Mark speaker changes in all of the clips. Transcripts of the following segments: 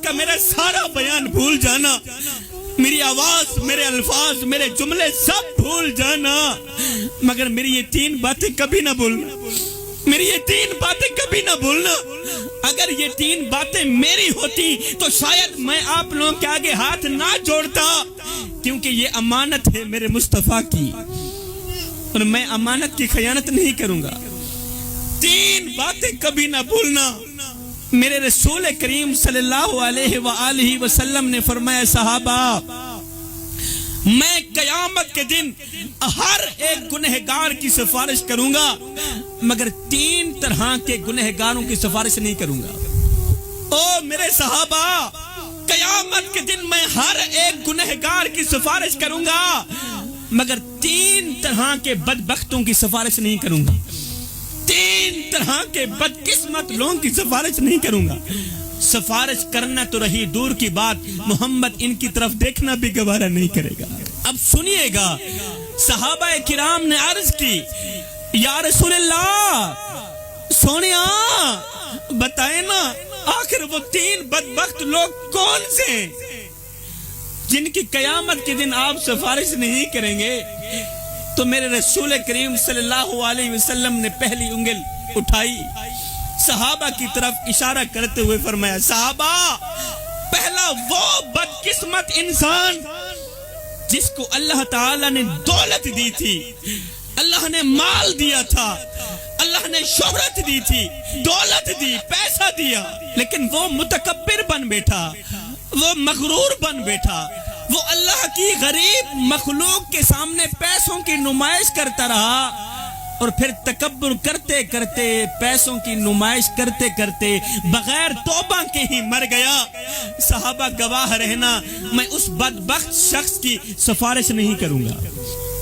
Speaker 1: کا میرا سارا بیان بھول جانا, میری آواز, میرے الفاظ, میرے جملے سب بھول جانا, مگر میری یہ 3 باتیں کبھی نہ بھولنا, میری یہ 3 باتیں کبھی نہ بھولنا. اگر یہ 3 باتیں میری ہوتی تو شاید میں آپ لوگوں کے آگے ہاتھ نہ جوڑتا, کیونکہ یہ امانت ہے میرے مصطفیٰ کی اور میں امانت کی خیانت نہیں کروں گا. 3 باتیں کبھی نہ بھولنا. میرے رسول کریم صلی اللہ علیہ وآلہ وسلم نے فرمایا, صحابہ میں قیامت کے دن ہر ایک گنہگار کی سفارش کروں گا, مگر 3 طرح کے گنہگاروں کی سفارش نہیں کروں گا. او میرے صحابہ, قیامت کے دن میں ہر ایک گنہگار کی سفارش کروں گا, مگر 3 طرح کے بدبختوں کی سفارش نہیں کروں گا, 3 طرح کے بدقسمت لوگوں کی سفارش نہیں کروں گا. سفارش کرنا تو رہی دور کی بات, محمد ان کی طرف دیکھنا بھی گوارا نہیں کرے گا. اب سنیے گا, صحابہ کرام نے عرض کی, یا رسول اللہ سونیا بتائیں نا, آخر وہ 3 بدبخت لوگ کون سے ہیں جن کی قیامت کے دن آپ سفارش نہیں کریں گے؟ تو میرے رسول کریم صلی اللہ علیہ وسلم نے پہلی انگل اٹھائی, صحابہ کی طرف اشارہ کرتے ہوئے فرمایا, صحابہ پہلا وہ بدقسمت انسان جس کو اللہ تعالیٰ نے دولت دی تھی, اللہ نے مال دیا تھا, اللہ نے شہرت دی تھی, دولت دی, پیسہ دیا, لیکن وہ متکبر بن بیٹھا, وہ مغرور بن بیٹھا, وہ اللہ کی غریب مخلوق کے سامنے پیسوں کی نمائش کرتا رہا, اور پھر تکبر کرتے کرتے, پیسوں کی نمائش کرتے کرتے بغیر توبہ کے ہی مر گیا. صحابہ گواہ رہنا, میں اس بدبخت شخص کی سفارش نہیں کروں گا.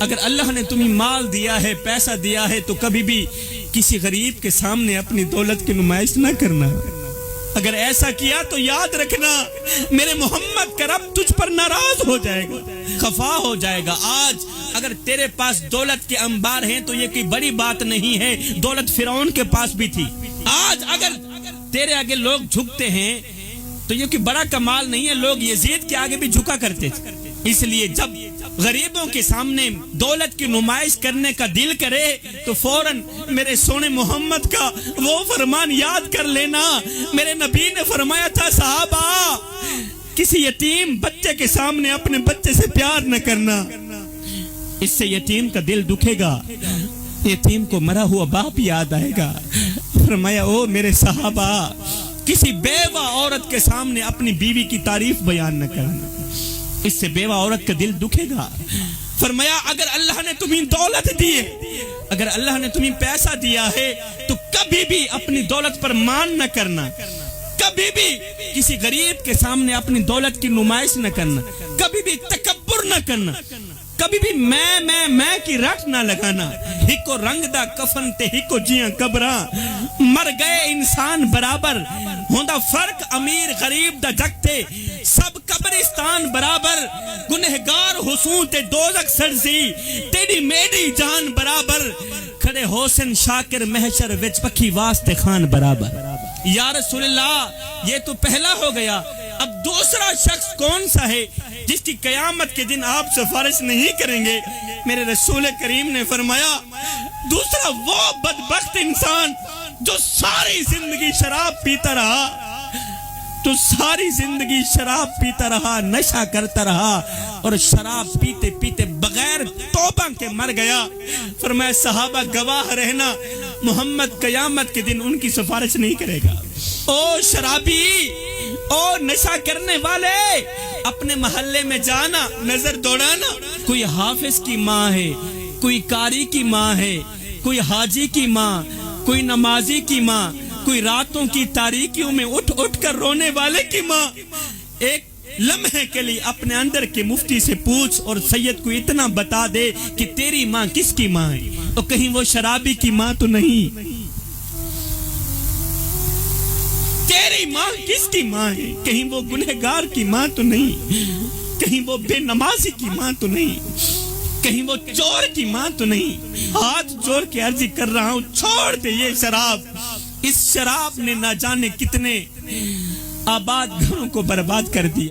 Speaker 1: اگر اللہ نے تمہیں مال دیا ہے, پیسہ دیا ہے, تو کبھی بھی کسی غریب کے سامنے اپنی دولت کی نمائش نہ کرنا. اگر ایسا کیا تو یاد رکھنا میرے محمد کا رب تجھ پر ناراض ہو جائے گا, خفا ہو جائے گا. آج اگر تیرے پاس دولت کے انبار ہیں تو یہ کوئی بڑی بات نہیں ہے, دولت فرعون کے پاس بھی تھی. آج اگر تیرے آگے لوگ جھکتے ہیں تو یہ کوئی بڑا کمال نہیں ہے, لوگ یزید کے آگے بھی جھکا کرتے تھے. اس لیے جب غریبوں کے سامنے دولت کی نمائش کرنے کا دل کرے تو فوراً میرے سونے محمد کا وہ فرمان یاد کر لینا. میرے نبی نے فرمایا تھا, صحابہ کسی یتیم بچے کے سامنے اپنے بچے سے پیار نہ کرنا, اس سے یتیم کا دل دکھے گا, یتیم کو مرا ہوا باپ یاد آئے گا. فرمایا, او میرے صحابہ کسی بیوہ عورت کے سامنے اپنی بیوی کی تعریف بیان نہ کرنا, اس سے بیوہ عورت کا دل دکھے گا. فرمایا, اگر اللہ نے تمہیں دولت دی ہے, اگر اللہ نے تمہیں پیسہ دیا ہے, تو کبھی بھی اپنی دولت پر مان نہ کرنا, کبھی بھی کسی غریب کے سامنے اپنی دولت کی نمائش نہ کرنا, کبھی بھی تکبر نہ کرنا, کبھی بھی میں کی رٹ نہ لگانا. ہکو رنگ دا کفن تے ہکو جیاں قبراں, مر گئے انسان برابر, ہوندا فرق امیر غریب دا جگ تے, سب قبرستان برابر, گنہگار حسون تے دوزخ سرزی, تیری میری جان برابر, کھڑے حسن شاکر محشر وچ پکھی واسطے خان برابر. یا رسول اللہ یہ تو پہلا ہو گیا, اب دوسرا شخص کون سا ہے جس کی قیامت کے دن آپ سفارش نہیں کریں گے؟ میرے رسول کریم نے فرمایا, دوسرا وہ بدبخت انسان جو ساری زندگی شراب پیتا رہا, تو ساری زندگی شراب پیتا رہا, نشہ کرتا رہا, اور شراب پیتے پیتے بغیر توبہ کے مر گیا. فرمایا, صحابہ گواہ رہنا محمد قیامت کے دن ان کی سفارش نہیں کرے گا. او شرابی, او نشہ کرنے والے, اپنے محلے میں جانا, نظر دوڑانا, کوئی حافظ کی ماں ہے, کوئی قاری کی ماں ہے, کوئی حاجی کی ماں, کوئی نمازی کی ماں, کوئی راتوں کی تاریکیوں میں اٹھ اٹھ کر رونے والے کی ماں. ایک لمحے کے لیے اپنے اندر کے مفتی سے پوچھ اور سید کو اتنا بتا دے کہ تیری ماں کس کی ماں ہے, تو کہیں وہ شرابی کی ماں تو نہیں, تیری ماں کس کی ماں ہے, کہیں وہ گنہگار کی ماں تو نہیں, کہیں وہ بے نمازی کی ماں تو نہیں, کہیں وہ چور کی ماں تو نہیں. ہاتھ جوڑ کے عرض کر رہا ہوں, چھوڑ دے یہ شراب. اس شراب نے نہ جانے کتنے آباد گھروں کو برباد کر دیا۔